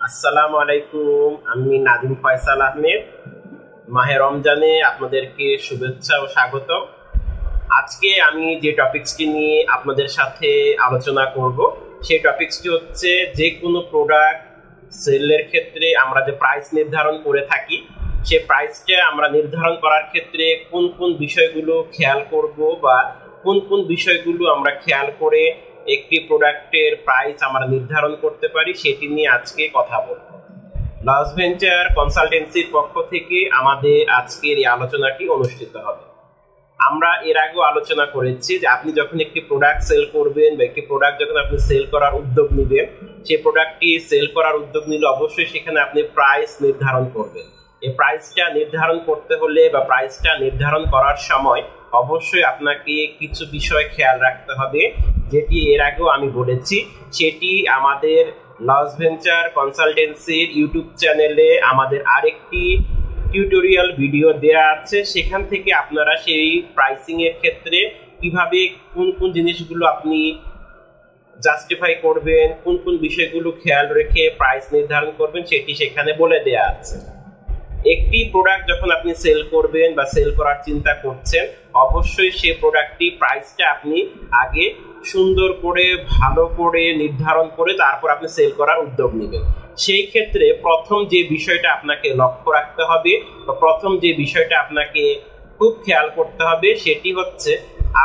আসসালামু আলাইকুম। আমি নাদিম ফয়সাল আহমেদ। মাহে রমজানে আপনাদেরকে শুভেচ্ছা ও স্বাগতম। আজকে আমি যে টপিকসটি নিয়ে আপনাদের সাথে আলোচনা করব সেই টপিকসটি হচ্ছে যে কোনো প্রোডাক্ট সেলের ক্ষেত্রে আমরা যে প্রাইস নির্ধারণ করে থাকি সেই প্রাইসটা আমরা নির্ধারণ করার ক্ষেত্রে কোন কোন বিষয়গুলো খেয়াল করব বা কোন কোন বিষয়গুলো আমরা খেয়াল করে একটি প্রোডাক্টের প্রাইস আমরা নির্ধারণ করতে পারি সেটি নিয়ে আজকে কথা বলব। লস ভেঞ্চার কনসালটেন্সির পক্ষ থেকে আমাদের আজকের এই আলোচনাটি অনুষ্ঠিত হবে। আমরা এর আগেও আলোচনা করেছি যে আপনি যখন একটি প্রোডাক্ট সেল করবেন বা একটি প্রোডাক্ট যখন আপনি সেল করার উদ্যোগ নেবেন, সেই প্রোডাক্টটি সেল করার উদ্যোগ নিলে অবশ্যই সেখানে আপনি প্রাইস নির্ধারণ করবেন। এই প্রাইসটা নির্ধারণ করতে হলে বা প্রাইসটা নির্ধারণ করার সময় অবশ্যই আপনাকে কিছু বিষয় খেয়াল রাখতে হবে, যেটি এর আগেও আমি বলেছি। সেটি আমাদের লস ভেঞ্চার কনসালটেন্সির ইউটিউব চ্যানেলে আমাদের আরেকটি টিউটোরিয়াল ভিডিও দেয়া আছে, সেখান থেকে আপনারা সেই প্রাইসিং এর ক্ষেত্রে কিভাবে কোন কোন জিনিসগুলো আপনি জাস্টিফাই করবেন, কোন কোন বিষয়গুলো খেয়াল রেখে প্রাইস নির্ধারণ করবেন সেটি সেখানে বলে দেয়া আছে। একটি প্রোডাক্ট যখন আপনি সেল করবেন বা সেল করার চিন্তা করছেন, অবশ্যই সেই প্রোডাক্টটি প্রাইসটা আপনি আগে সুন্দর করে ভালো করে নির্ধারণ করে তারপর আপনি সেল করার উদ্যোগ নেবেন। সেই ক্ষেত্রে প্রথম যে বিষয়টা আপনাকে লক্ষ্য রাখতে হবে বা প্রথম যে বিষয়টা আপনাকে খুব খেয়াল করতে হবে সেটি হচ্ছে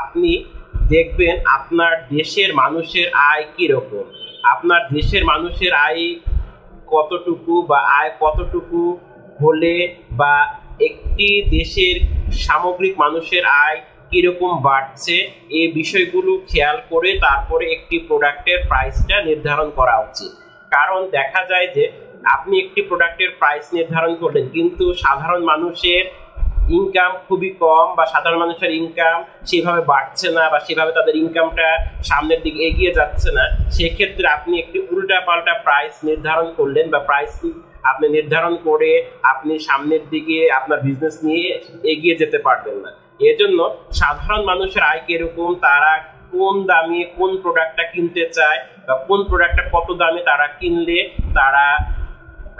আপনি দেখবেন আপনার দেশের মানুষের আয় কিরকম, আপনার দেশের মানুষের আয় কতটুকু বা আয় কতটুকু হলে বা একটি দেশের সামগ্রিক মানুষের আয় কিরকম বাড়ছে, এই বিষয়গুলো খেয়াল করে তারপরে একটি প্রোডাক্টের প্রাইসটা নির্ধারণ করা উচিত। কারণ দেখা যায় যে আপনি একটি প্রোডাক্টের প্রাইস নির্ধারণ করলেন কিন্তু সাধারণ মানুষের ইনকাম খুবই কম বা সাধারণ মানুষের ইনকাম সেভাবে বাড়ছে না বা সেভাবে তাদের ইনকামটা সামনের দিকে এগিয়ে যাচ্ছে না, সেক্ষেত্রে আপনি একটি উল্টাপাল্টা প্রাইস নির্ধারণ করলেন বা প্রাইস আপনি নির্ধারণ করে আপনি সামনের দিকে আপনার বিজনেস নিয়ে এগিয়ে যেতে পারবেন না। এজন্য সাধারণ মানুষের আয় কিরকম, তারা কোন দামে কোন প্রোডাক্টটা কিনতে চায় বা কোন প্রোডাক্টটা কত দামে তারা কিনলে তারা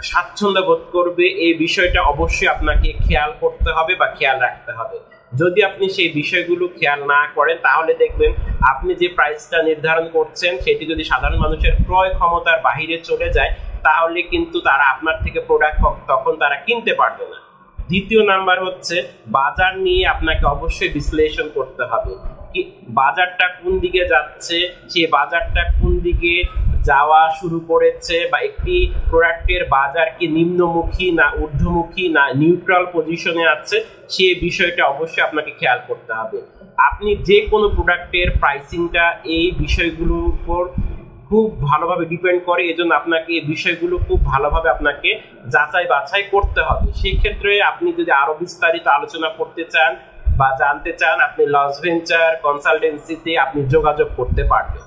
স্বাচ্ছন্দ্য বোধ করবে, এই বিষয়টা অবশ্যই আপনাকে খেয়াল করতে হবে বা খেয়াল রাখতে হবে। যদি আপনি সেই বিষয়গুলো খেয়াল না করেন তাহলে দেখবেন আপনি যে প্রাইসটা নির্ধারণ করছেন সেটি যদি সাধারণ মানুষের ক্রয় ক্ষমতার বাহিরে চলে যায় তাহলে কিন্তু তারা আপনার থেকে প্রোডাক্ট তখন তারা কিনতে পারবে না। দ্বিতীয় নাম্বার হচ্ছে বাজার নিয়ে আপনাকে অবশ্যই বিশ্লেষণ করতে হবে। কি বাজারটা কোন দিকে যাচ্ছে, সেই বাজারটা কোন দিকে যাওয়া শুরু করেছে বা একটি প্রোডাক্টের বাজার কি নিম্নমুখী না ঊর্ধ্বমুখী না নিউট্রাল পজিশনে আছে, সেই বিষয়টা অবশ্যই আপনাকে খেয়াল করতে হবে। আপনি যে কোনো প্রোডাক্টের প্রাইসিংটা এই বিষয়গুলোর উপর খুব ভালোভাবে ডিপেন্ড করে, এজন্য আপনাকে এই বিষয়গুলো খুব ভালোভাবে আপনাকে যাচাই বাছাই করতে হবে। সেই ক্ষেত্রে আপনি যদি আরো বিস্তারিত আলোচনা করতে চান বা জানতে চান, আপনি লস ভেঞ্চার কনসালটেন্সিতে আপনি যোগাযোগ করতে পারবেন।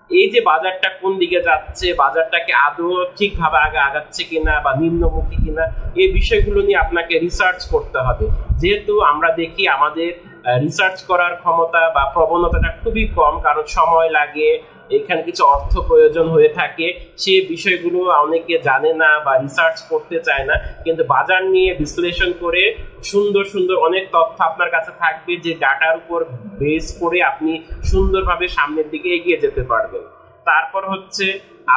এই যে বাজারটা কোন দিকে যাচ্ছে, বাজারটাকে আদৌ ঠিকভাবে আগে আগাচ্ছে কিনা বা নিম্নমুখী কিনা, এই বিষয়গুলো নিয়ে আপনাকে রিসার্চ করতে হবে। যেহেতু আমরা দেখি আমাদের রিসার্চ করার ক্ষমতা বা প্রবণতাটা খুবই কম, কারণ সময় লাগে, এখানে কিছু অর্থ প্রয়োজন হয়ে থাকে, সেই বিষয়গুলো অনেকে জানে না বা রিসার্চ করতে চায় না। কিন্তু বাজার নিয়ে বিশ্লেষণ করে সুন্দর সুন্দর অনেক তথ্য আপনার কাছে থাকবে, যে ডাটার উপর বেস করে আপনি সুন্দরভাবে সামনের দিকে এগিয়ে যেতে পারবেন। তারপর হচ্ছে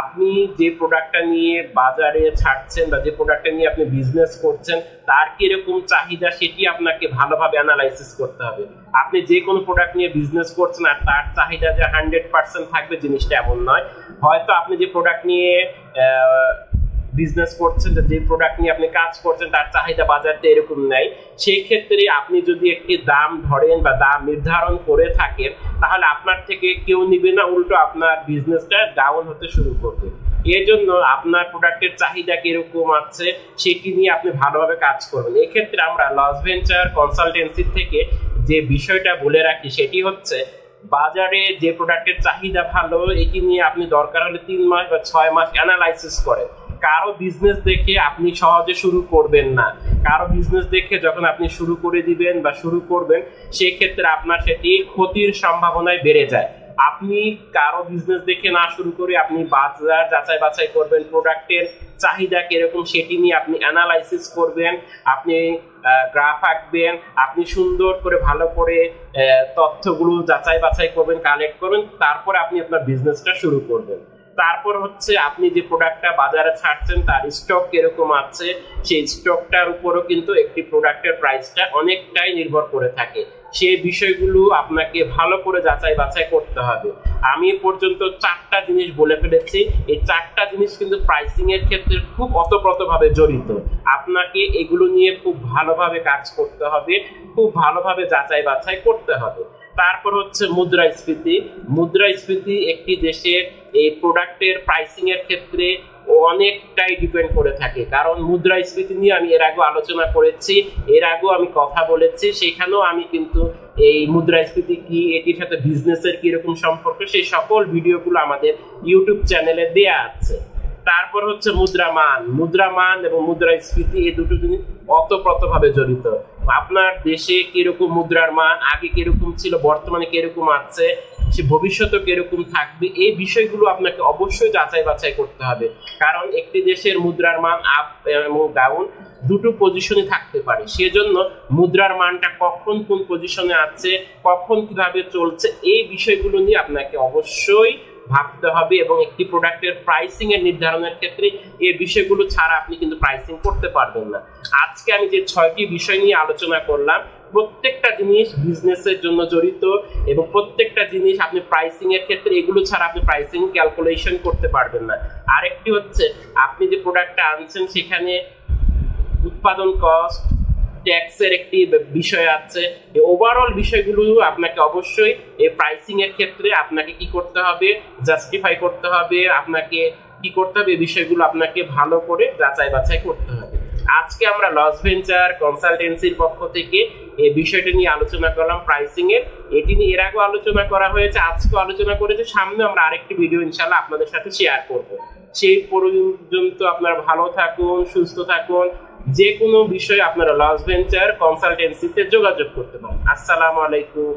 আপনি যে প্রোডাক্টটা নিয়ে বাজারে ছাড়ছেন বা যে প্রোডাক্টটা নিয়ে আপনি বিজনেস করছেন তার কিরকম চাহিদা সেটি আপনাকে ভালোভাবে অ্যানালাইসিস করতে হবে। আপনি যে কোনো প্রোডাক্ট নিয়ে বিজনেস করছেন আর তার চাহিদা যে 100% থাকবে জিনিসটা এমন নয়। হয়তো আপনি যে প্রোডাক্ট নিয়ে বিজনেস করছেন, যে প্রোডাক্ট নিয়ে আপনি কাজ করছেন তার চাহিদা বাজারতে এরকম নাই, সেই ক্ষেত্রে আপনি যদি একটি দাম ধরেন বা দাম নির্ধারণ করে থাকেন তাহলে আপনার থেকে কেউ নিবে না, উল্টো আপনার বিজনেসটা ডাউন হতে শুরু করবে। এর জন্য আপনার প্রোডাক্টের চাহিদা কিরকম আছে সেটি নিয়ে আপনি ভালোভাবে কাজ করবেন। এক্ষেত্রে আমরা লস ভেঞ্চার কনসালটেন্সি থেকে যে বিষয়টা বলে রাখি সেটি হচ্ছে বাজারে যে প্রোডাক্টের চাহিদা ভালো এটি নিয়ে আপনি দরকার হলে 3 মাস বা 6 মাস অ্যানালাইসিস করেন। কারো বিজনেস দেখে আপনি সহজে শুরু করবেন না। কারো বিজনেস দেখে যখন আপনি শুরু করে দিবেন বা শুরু করবেন সেই ক্ষেত্রে আপনার সেটি ক্ষতির সম্ভাবনায় বেড়ে যায়। আপনি কারো বিজনেস দেখে না শুরু করে আপনি বাজার যাচাই বাছাই করবেন, প্রোডাক্টের চাহিদা কিরকম সেটি নিয়ে আপনি অ্যানালাইসিস করবেন, আপনি গ্রাফ আঁকবেন, আপনি সুন্দর করে ভালো করে তথ্যগুলো যাচাই বাছাই করবেন, কালেক্ট করবেন, তারপরে আপনি আপনার বিজনেসটা শুরু করবেন। তারপর হচ্ছে আপনি যে প্রোডাক্টটা বাজারে ছাড়ছেন তার স্টক কিরকম আছে, সেই স্টকটার উপরও কিন্তু একটি প্রোডাক্টের প্রাইসটা অনেকটাই নির্ভর করে থাকে। সেই বিষয়গুলো আপনাকে ভালো করে যাচাই বাছাই করতে হবে। আমি এ পর্যন্ত 4টা জিনিস বলে ফেলেছি। এই 4টা জিনিস কিন্তু প্রাইসিং এর ক্ষেত্রে খুব ওতপ্রোতভাবে জড়িত। আপনাকে এগুলো নিয়ে খুব ভালোভাবে কাজ করতে হবে, খুব ভালোভাবে যাচাই বাছাই করতে হবে। তারপর হচ্ছে মুদ্রাস্ফীতি। মুদ্রাস্ফীতি একটি দেশের এই প্রোডাক্টের প্রাইসিং এর ক্ষেত্রে অনেকটাই ডিপেন্ড করে থাকে, কারণ মুদ্রাস্ফীতি নিয়ে আমি এর আগে আলোচনা করেছি, এর আগেও আমি কথা বলেছি, সেখানেও আমি কিন্তু এই মুদ্রাস্ফীতি কি, এটির সাথে বিজনেসের কিরকম সম্পর্ক, সেই সকল ভিডিওগুলো আমাদের ইউটিউব চ্যানেলে দেয়া আছে। তারপর হচ্ছে মুদ্রামান। মুদ্রামান এবং মুদ্রাস্ফীতি এই দুটো জিনিস ওতপ্রোতভাবে জড়িত। আপনার দেশে কিরকম মুদ্রার মান, আগে কিরকম ছিল, বর্তমানে কিরকম আছে, সে ভবিষ্যতে কিরকম থাকবে, এই বিষয়গুলো আপনাকে অবশ্যই যাচাই বাছাই করতে হবে। কারণ একটি দেশের মুদ্রার মান আপ এবং ডাউন দুটো পজিশনে থাকতে পারে, সেজন্য মুদ্রার মানটা কখন কোন পজিশনে আছে, কখন কিভাবে চলছে, এই বিষয়গুলো নিয়ে আপনাকে অবশ্যই ভাবতে হবে। এবং একটি প্রোডাক্টের প্রাইসিং এর নির্ধারণের ক্ষেত্রে এই বিষয়গুলো ছাড়া আপনি কিন্তু প্রাইসিং করতে পারবেন না। আজকে আমি যে 6টি বিষয় নিয়ে আলোচনা করলাম, প্রত্যেকটা জিনিস বিজনেসের জন্য জড়িত এবং প্রত্যেকটা জিনিস আপনি প্রাইসিং এর ক্ষেত্রে এগুলো ছাড়া আপনি প্রাইসিং ক্যালকুলেশন করতে পারবেন না। আরেকটি হচ্ছে আপনি যে প্রোডাক্টটা আনছেন সেখানে উৎপাদন কস্ট, ট্যাক্সের একটি বিষয় আছে। এই ওভারঅল বিষয়গুলো আপনাকে অবশ্যই এই প্রাইসিং এর ক্ষেত্রে আপনাকে কি করতে হবে, জাস্টিফাই করতে হবে, আপনাকে কি করতে হবে, এই বিষয়গুলো আপনাকে ভালো করে যাচাই বাছাই করতে হবে। আজকে আমরা লস ভেঞ্চার কনসালটেন্সির পক্ষ থেকে এই বিষয়টা নিয়ে আলোচনা করলাম প্রাইসিং এর। এটি নিয়ে এর আগেও আলোচনা করা হয়েছে, আজকে আলোচনা করেছে, সামনে আমরা আরেকটি ভিডিও ইনশাআল্লাহ আপনাদের সাথে শেয়ার করব। সেই পর্যন্ত আপনারা ভালো থাকুন, সুস্থ থাকুন। যে কোনো বিষয়ে আপনারা লস ভেঞ্চার কনসালটেন্সিতে যোগাযোগ করতে পারেন। আসসালামু আলাইকুম।